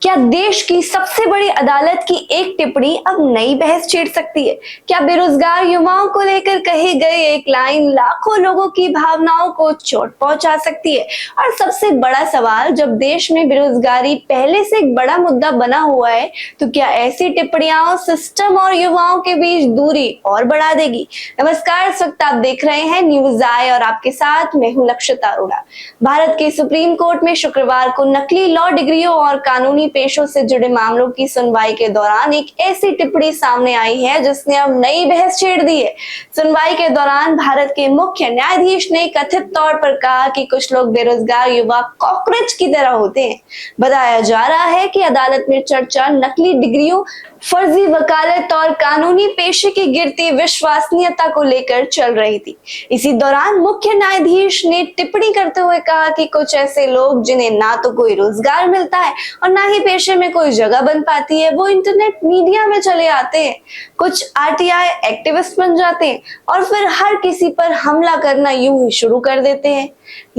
क्या देश की सबसे बड़ी अदालत की एक टिप्पणी अब नई बहस छेड़ सकती है? क्या बेरोजगार युवाओं को लेकर कही गई एक लाइन लाखों लोगों की भावनाओं को चोट पहुंचा सकती है? और सबसे बड़ा सवाल, जब देश में बेरोजगारी पहले से एक बड़ा मुद्दा बना हुआ है, तो क्या ऐसी टिप्पणियां सिस्टम और युवाओं के बीच दूरी और बढ़ा देगी? नमस्कार, इस वक्त आप देख रहे हैं न्यूज आई और आपके साथ मैं हूं लक्षिता अरोड़ा। भारत के सुप्रीम कोर्ट में शुक्रवार को नकली लॉ डिग्रियों और कानूनी पेशों से जुड़े मामलों की सुनवाई के दौरान एक ऐसी टिप्पणी सामने आई है जिसने अब नई बहस छेड़ दी है। सुनवाई के दौरान भारत के मुख्य न्यायाधीश ने कथित तौर पर कहा कि कुछ लोग बेरोजगार युवा कॉकरोच की तरह होते हैं। बताया जा रहा है कि अदालत में चर्चा नकली डिग्रियों, फर्जी वकालत और कानूनी पेशे की गिरती विश्वसनीयता को लेकर चल रही थी। इसी दौरान मुख्य न्यायाधीश ने टिप्पणी करते हुए कहा कि कुछ ऐसे लोग जिन्हें ना तो कोई रोजगार मिलता है और ना ही पेशे में कोई जगह बन पाती है, वो इंटरनेट मीडिया में चले आते हैं, कुछ आरटीआई एक्टिविस्ट बन जाते हैं और फिर हर किसी पर हमला करना यूं ही शुरू कर देते हैं।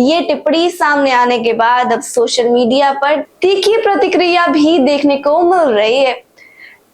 ये टिप्पणी सामने आने के बाद अब सोशल मीडिया पर तीखी प्रतिक्रिया भी देखने को मिल रही है।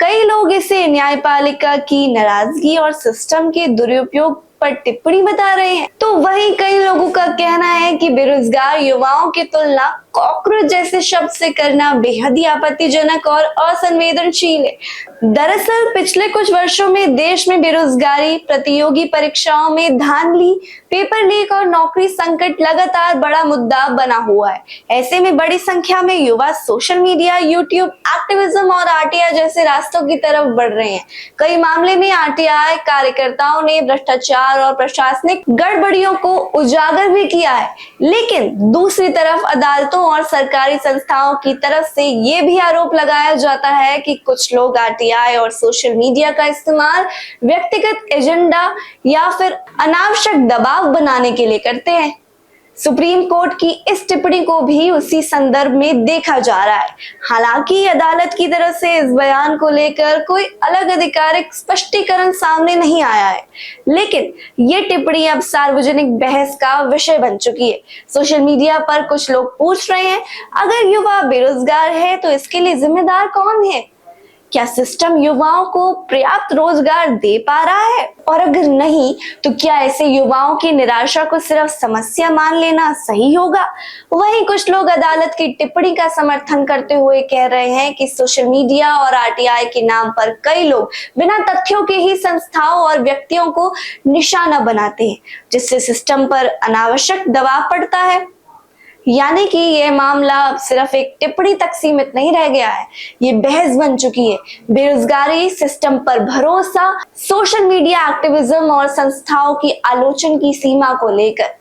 कई लोग इसे न्यायपालिका की नाराजगी और सिस्टम के दुरुपयोग पर टिप्पणी बता रहे हैं, तो वहीं कई लोगों का कहना है कि बेरोजगार युवाओं की तुलना कॉकरोच जैसे शब्द से करना बेहद ही आपत्तिजनक और असंवेदनशील है। दरअसल पिछले कुछ वर्षों में देश में बेरोजगारी, प्रतियोगी परीक्षाओं में धांधली, पेपर लीक और नौकरी संकट लगातार बड़ा मुद्दा बना हुआ है। ऐसे में बड़ी संख्या में युवा सोशल मीडिया, यूट्यूब, एक्टिविज्म और आरटीआई जैसे रास्तों की तरफ बढ़ रहे हैं। कई मामले में आरटीआई कार्यकर्ताओं ने भ्रष्टाचार और प्रशासनिक गड़बड़ियों को उजागर भी किया है, लेकिन दूसरी तरफ अदालतों और सरकारी संस्थाओं की तरफ से ये भी आरोप लगाया जाता है कि कुछ लोग आरटीआई और सोशल मीडिया का इस्तेमाल व्यक्तिगत एजेंडा या फिर अनावश्यक दबाव बनाने के लिए करते हैं। सुप्रीम कोर्ट की इस टिप्पणी को भी उसी संदर्भ में देखा जा रहा है। हालांकि अदालत की तरफ से इस बयान को लेकर कोई अलग आधिकारिक स्पष्टीकरण सामने नहीं आया है, लेकिन ये टिप्पणी अब सार्वजनिक बहस का विषय बन चुकी है। सोशल मीडिया पर कुछ लोग पूछ रहे हैं, अगर युवा बेरोजगार है तो इसके लिए जिम्मेदार कौन है? क्या सिस्टम युवाओं को पर्याप्त रोजगार दे पा रहा है? और अगर नहीं, तो क्या ऐसे युवाओं की निराशा को सिर्फ समस्या मान लेना सही होगा? वहीं कुछ लोग अदालत की टिप्पणी का समर्थन करते हुए कह रहे हैं कि सोशल मीडिया और आरटीआई के नाम पर कई लोग बिना तथ्यों के ही संस्थाओं और व्यक्तियों को निशाना बनाते हैं, जिससे सिस्टम पर अनावश्यक दबाव पड़ता है। यानी कि यह मामला अब सिर्फ एक टिप्पणी तक सीमित नहीं रह गया है, ये बहस बन चुकी है। बेरोजगारी, सिस्टम पर भरोसा, सोशल मीडिया एक्टिविज्म और संस्थाओं की आलोचना की सीमा को लेकर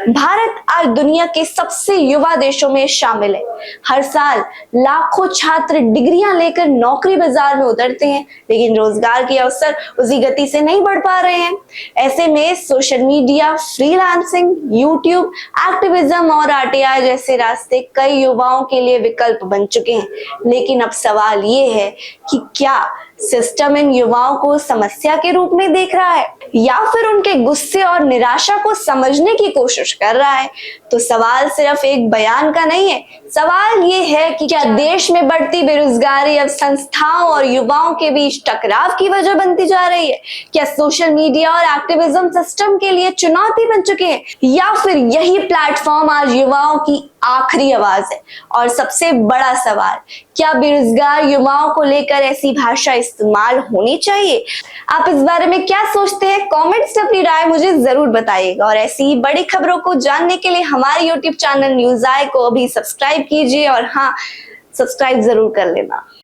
भारत आज दुनिया के सबसे युवा देशों में शामिल है। हर साल लाखों छात्र डिग्रियां लेकर नौकरी बाजार में उतरते हैं, लेकिन रोजगार के अवसर उसी गति से नहीं बढ़ पा रहे हैं। ऐसे में social media, freelancing, YouTube, activism और आरटीआई जैसे रास्ते कई युवाओं के लिए विकल्प बन चुके हैं। लेकिन अब सवाल ये है कि क्या सिस्टम इन युवाओं को समस्या के रूप में देख रहा है या फिर उनके गुस्से और निराशा को समझने की कोशिश कर रहा है? तो सवाल सिर्फ एक बयान का नहीं है, सवाल ये है कि क्या देश में बढ़ती बेरोजगारी अब संस्थाओं और युवाओं के बीच टकराव की वजह बनती जा रही है? क्या सोशल मीडिया और एक्टिविज्म सिस्टम के लिए चुनौती बन चुके हैं या फिर यही प्लेटफॉर्म आज युवाओं की आखिरी आवाज है? और सबसे बड़ा सवाल, क्या बेरोजगार युवाओं को लेकर ऐसी भाषा इस्तेमाल होनी चाहिए? आप इस बारे में क्या सोचते हैं? कमेंट्स में अपनी राय मुझे जरूर बताइएगा और ऐसी ही बड़ी खबरों को जानने के लिए हमारे यूट्यूब चैनल न्यूज आई को अभी सब्सक्राइब कीजिए और हाँ, सब्सक्राइब जरूर कर लेना।